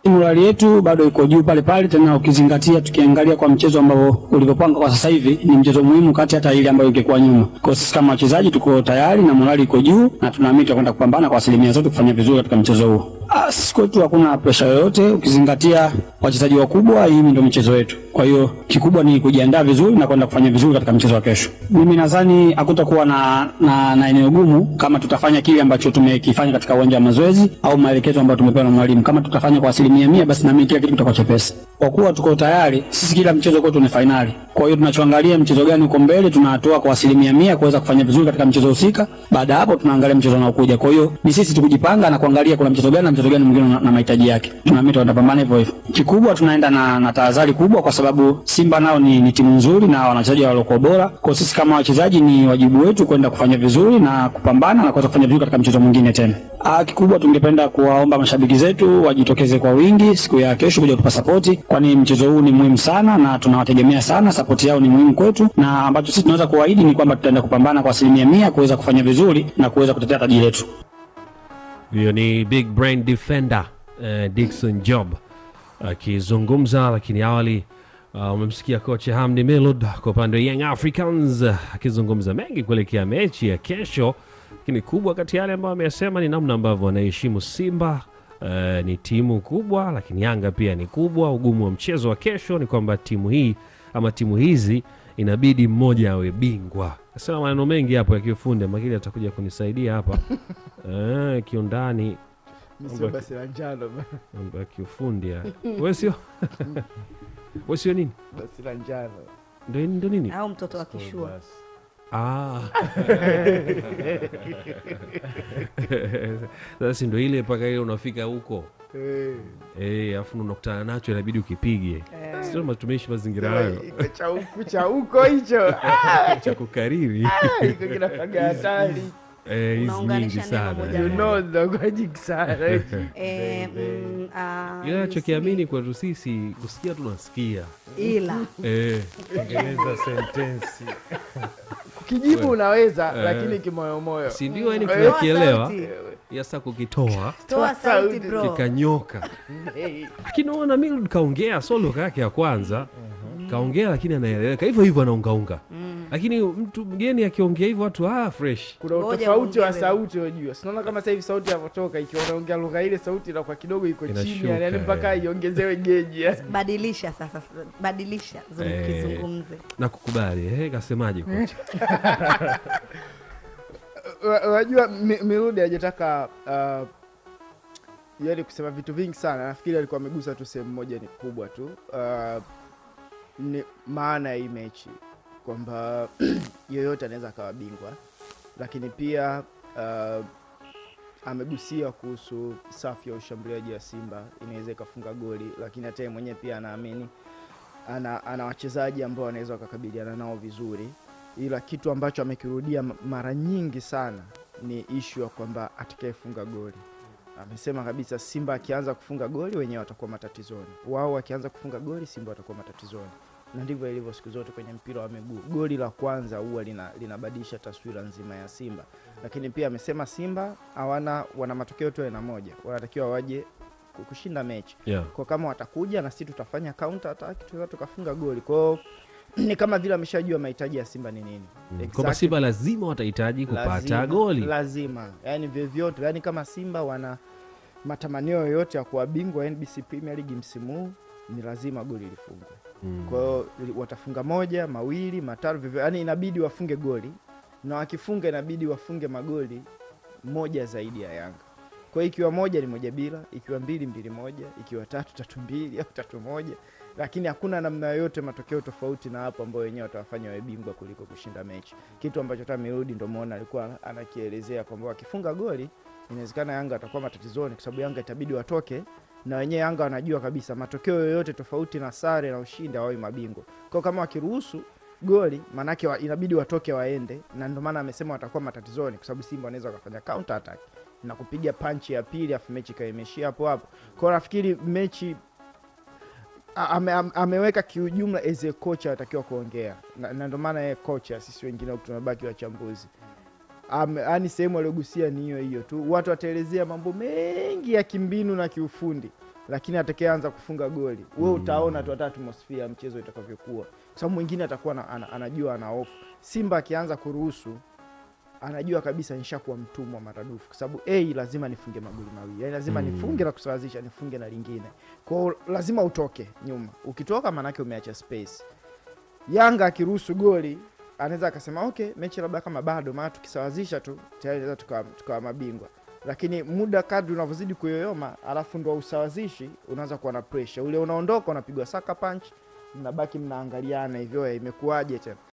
Morali yetu bado iko juu pale pale, tena ukizingatia tukiangalia kwa mchezo ambao ulivyopanga kwa sasa hivi ni mchezo muhimu kati hata ile ambayo ingekuwa nyuma. Kwa sisi kama wachezaji tuko tayari na morali iko juu na tunaamini tutakwenda kupambana kwa asilimia zote kufanya vizuri katika mchezo huu. Sisi kwetu hakuna pressure yoyote, ukizingatia wachezaji wakubwa, hii ndio mchezo wetu. Kwa hiyo kikubwa ni kujiandaa vizuri na kwenda kufanya vizuri katika mchezo wa kesho. Mimi nadhani hakutakuwa na eneo gumu kama tutafanya kile ambacho tumekifanya katika uwanja wa mazoezi au maelekezo ambayo tumepewa na mwalimu. Kama tutafanya kwa asilimia 100 basi naamini kila kitu kitakuwa chepesi. Kwa kuwa tuko tayari, sisi kila mchezo kwetu ni finali. Kwa hiyo tunachoangalia mchezo gani uko mbele, tunatoa kwa asilimia 100 kuweza kufanya vizuri katika mchezo husika. Baada hapo tunaangalia mchezo unaokuja. Kwa hiyo ni sisi tukujipanga na kuangalia kuna mchezo gani na mchezo gani mwingine na mahitaji yake. Tunaamini tutapambana hivyo hivyo. Kikubwa tunaenda na tahadhari kubwa kwa sababu Simba nao ni timu nzuri na wanachezaji walio bora. Kwa sisi kama wachezaji ni wajibu wetu kwenda kufanya vizuri na kupambana na kuweza kufanya vizuri katika mchezo mwingine tena. Kikubwa tungependa kuwaomba mashabiki zetu wajitokeze kwa wingi siku ya kesho kuja kutupa support, kwani mchezo huu ni muhimu sana na tunawategemea sana. Support yao ni muhimu kwetu, na ambacho sisi tunaweza kuahidi ni kwamba tutaenda kupambana kwa asilimia 100 kuweza kufanya vizuri na kuweza kutetea taji letu. Hiyo ni big brain defender Dickson Job akizungumza, lakini awali umemsikia kocha Hamdi Melud kwa upande wa Young Africans akizungumza mengi kuelekea mechi ya kesho. Lakini kubwa kati yale ambayo amesema ni namna ambavyo wanaheshimu Simba. Ni timu kubwa, lakini Yanga pia ni kubwa. Ugumu wa mchezo wa kesho ni kwamba timu hii ama timu hizi inabidi mmoja awe bingwa. Nasema maneno mengi hapo ya kiufundi, makili atakuja kunisaidia hapa. Kiundani Msio basi la njano mambo ya kiufundi ya. Wewe sio nini? Basi la njano. Ndio nini? Au mtoto wa kishua. Sasa ndio ile paka ile unafika huko. Afu unakutana nacho inabidi ukipige. Sio matumishi mazingira hayo. Cha huko hicho. Cha kukariri. Iko kinafaga hatari. Nyingi sana. You know the magic sana. Ila nachokiamini kwa sisi kusikia tunasikia. Ila tengeneza sentensi. Kukijibu unaweza lakini kimoyomoyo. Si ndio, yani tunakielewa. Yasa kukitoa. Toa sauti bro. Kikanyoka. Lakini unaona Milud kaongea solo yake ya kwanza. Kaongea lakini anaeleweka. Hivyo anaungaunga. Lakini mtu mgeni akiongea hivyo watu fresh. Kuna tofauti wa sauti unajua. Sinaona kama sasa hivi sauti inapotoka ikiwa unaongea lugha ile sauti inakuwa kidogo iko chini, yani mpaka iongezewe geji. Badilisha sasa, badilisha kizungumze. Na kukubali. Kasemaje kocha? Unajua Milud hajataka yani kusema vitu vingi sana. Nafikiri alikuwa amegusa tu sehemu moja ni kubwa tu. Ni maana ya hii mechi kwamba yoyote anaweza akawa bingwa, lakini pia amegusia kuhusu safu ya ushambuliaji wa Simba inaweza ikafunga goli, lakini hata yeye mwenyewe pia anaamini ana wachezaji ambao wanaweza wakakabiliana nao vizuri. Ila kitu ambacho amekirudia mara nyingi sana ni issue ya kwamba atakayefunga goli. Amesema kabisa Simba akianza kufunga goli wenyewe watakuwa matatizoni. Wao wakianza kufunga goli Simba watakuwa matatizoni. Na ndivyo ilivyo siku zote kwenye mpira wa miguu. Goli la kwanza huwa linabadilisha taswira nzima ya Simba. Lakini pia amesema Simba wana matokeo tu na moja. Wanatakiwa waje kushinda mechi. Kwa kama watakuja na sisi tutafanya counter attack tukafunga goli. Kwa ni kama vile ameshajua mahitaji ya Simba ni nini. Kwa Simba lazima watahitaji kupata goli. Lazima. Yaani vyovyote, yaani kama Simba wana matamanio yote ya kuwa bingwa NBC Premier League msimu huu, ni lazima goli lifungwe. Kwa hiyo watafunga moja, mawili, matatu, yaani inabidi wafunge goli, na wakifunga inabidi wafunge magoli moja zaidi ya Yanga. Kwa hiyo ikiwa moja ni 1-0, ikiwa 2-1, ikiwa 3-2 au 3-1, lakini hakuna namna yoyote matokeo tofauti na hapo ambayo wenyewe watawafanya wawe bingwa kuliko kushinda mechi. Kitu ambacho hata Mirudi ndio muona alikuwa anakielezea kwamba wakifunga goli inawezekana Yanga atakuwa matatizoni, kwa sababu Yanga itabidi watoke, na wenyewe Yanga wanajua kabisa matokeo yoyote tofauti na sare na ushindi hawai mabingwa. Kwa kama wakiruhusu goli manake inabidi watoke waende, na ndio maana amesema watakuwa matatizoni kwa sababu Simba wanaweza kufanya counter attack na kupiga punch ya pili afu mechi kaimeshia hapo hapo. Kwa nafikiri mechi ameweka kiujumla as a coach atakiwa kuongea, na ndio maana yeye kocha, sisi wengine tunabaki wachambuzi. Yaani sehemu aliyogusia ni hiyo tu. Watu wataelezea mambo mengi ya kimbinu na kiufundi, lakini atakayeanza kufunga goli wewe utaona tu hata atmosphere ya mchezo itakavyokuwa, kwa sababu mwingine atakuwa anajua ana off. Simba akianza kuruhusu anajua kabisa nishakuwa mtumwa maradufu, kwa sababu lazima nifunge magoli mawili, yani lazima nifunge na kusawazisha, nifunge na lingine, kwa hiyo lazima utoke nyuma. Ukitoka maana yake umeacha space. Yanga akiruhusu goli anaweza akasema okay, mechi labda kama bado, maana tukisawazisha tu tayari tunaweza tukawa mabingwa, lakini muda kadri unavyozidi kuyoyoma alafu ndo usawazishi, unaanza kuwa na pressure, ule unaondoka unapigwa saka punch, mnabaki mnaangaliana hivyo imekuaje tena.